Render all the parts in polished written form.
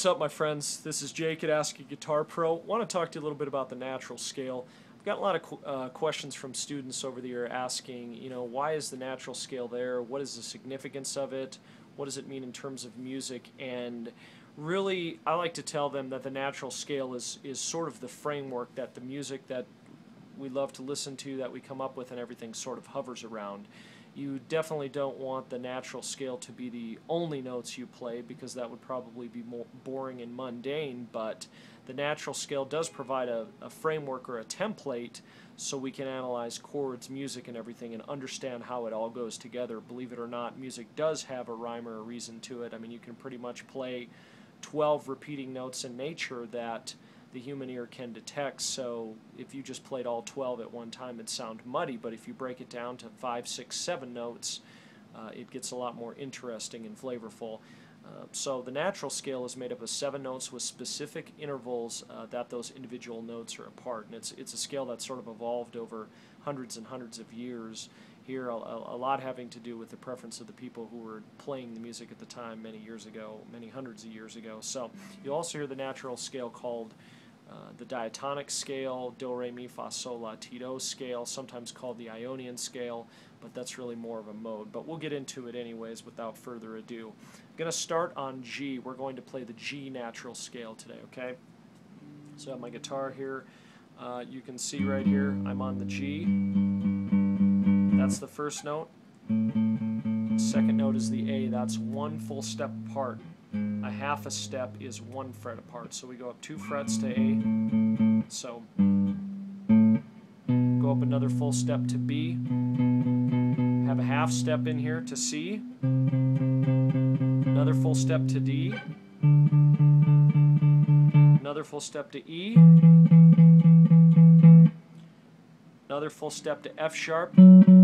What's up, my friends? This is Jake at Ask a Guitar Pro. Want to talk to you a little bit about the natural scale. I've got a lot of questions from students over the year asking, why is the natural scale there? What is the significance of it? What does it mean in terms of music? And really, I like to tell them that the natural scale is sort of the framework that the music that we love to listen to, that we come up with and everything sort of hovers around. You definitely don't want the natural scale to be the only notes you play, because that would probably be more boring and mundane, but the natural scale does provide a framework or a template so we can analyze chords, music, and everything and understand how it all goes together. Believe it or not, music does have a rhyme or a reason to it. I mean, you can pretty much play 12 repeating notes in nature that the human ear can detect, so if you just played all 12 at one time, it'd sound muddy, but if you break it down to 5, 6, 7 notes, it gets a lot more interesting and flavorful. So the natural scale is made up of 7 notes with specific intervals that those individual notes are apart, and it's a scale that's sort of evolved over hundreds and hundreds of years. Here, a lot having to do with the preference of the people who were playing the music at the time many years ago, many hundreds of years ago. So you also hear the natural scale called the diatonic scale, do, re, mi, fa, sol, la, ti, do scale, sometimes called the Ionian scale, but that's really more of a mode. But we'll get into it anyways without further ado. I'm going to start on G. We're going to play the G natural scale today, okay? So I have my guitar here. You can see right here I'm on the G. That's the first note. Second note is the A. That's one full step apart. A half a step is 1 fret apart. So we go up 2 frets to A. So go up another full step to B. Have a half step in here to C. Another full step to D. Another full step to E. Another full step to F sharp. And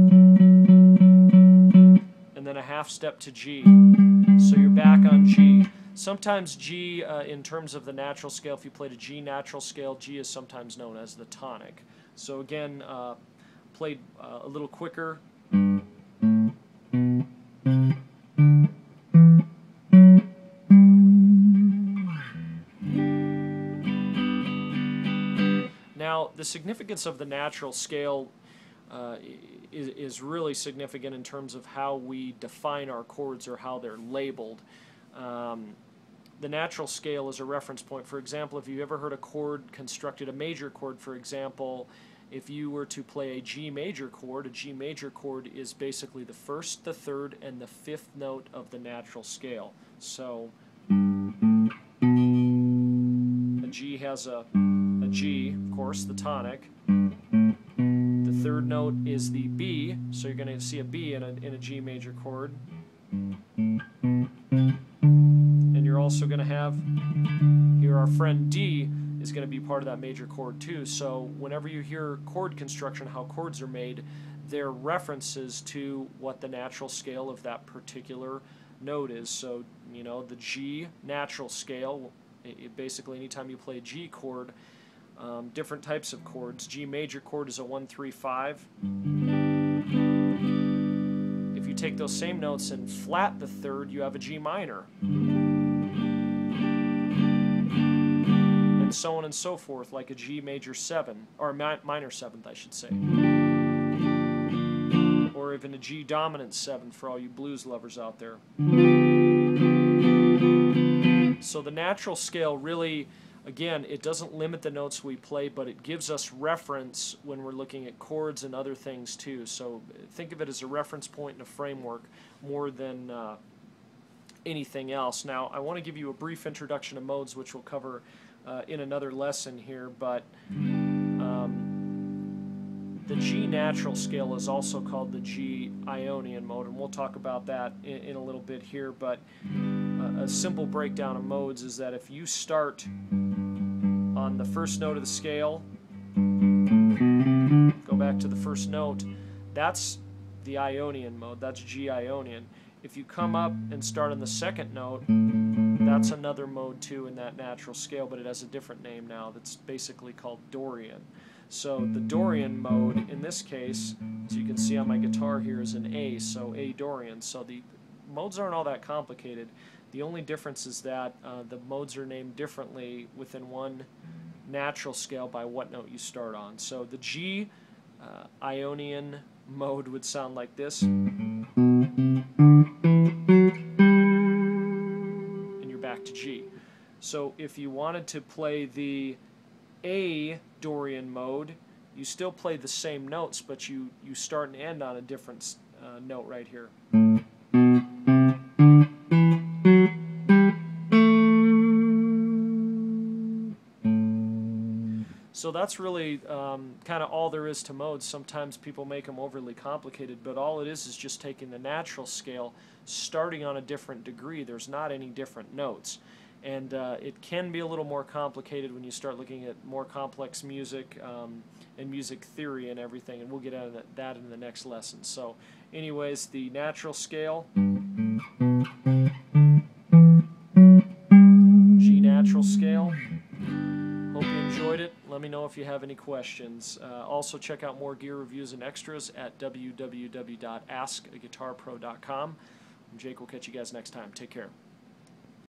then a half step to G. So you're back on G. Sometimes G, in terms of the natural scale, if you played a G natural scale, G is sometimes known as the tonic. So again, played a little quicker. Now, the significance of the natural scale is really significant in terms of how we define our chords or how they're labeled. The natural scale is a reference point. For example, if you ever heard a chord constructed, a major chord, for example, if you were to play a G major chord is basically the first, the third, and the fifth note of the natural scale. So a G has a G, of course, the tonic. The third note is the B, so you're going to see a B in a G major chord. And you're also going to have, here our friend D is going to be part of that major chord too. So whenever you hear chord construction, how chords are made, they're references to what the natural scale of that particular note is. So, the G natural scale, basically anytime you play a G chord, different types of chords. G major chord is a 1, 3, 5. If you take those same notes and flat the third, you have a G minor. And so on and so forth, like a G major 7, or minor 7th, I should say. Or even a G dominant 7 for all you blues lovers out there. So the natural scale really, again, it doesn't limit the notes we play, but it gives us reference when we're looking at chords and other things too. So think of it as a reference point and a framework more than anything else. Now, I want to give you a brief introduction to modes, which we'll cover in another lesson here, but the G natural scale is also called the G Ionian mode, and we'll talk about that in a little bit here, but a simple breakdown of modes is that if you start on the first note of the scale, go back to the first note, that's the Ionian mode, that's G Ionian. If you come up and start on the second note, that's another mode too in that natural scale, but it has a different name now that's basically called Dorian. So the Dorian mode in this case, as you can see on my guitar here, is an A, so A Dorian. So the modes aren't all that complicated. The only difference is that the modes are named differently within one natural scale by what note you start on. So the G Ionian mode would sound like this, and you're back to G. So if you wanted to play the A Dorian mode, you still play the same notes, but you start and end on a different note right here. So that's really kind of all there is to modes. Sometimes people make them overly complicated, but all it is just taking the natural scale, starting on a different degree. There's not any different notes. And it can be a little more complicated when you start looking at more complex music and music theory and everything, and we'll get into that in the next lesson. So anyways, the natural scale, G natural scale. Hope you enjoyed it. Let me know if you have any questions. Also, check out more gear reviews and extras at www.askaguitarpro.com. Jake will catch you guys next time. Take care.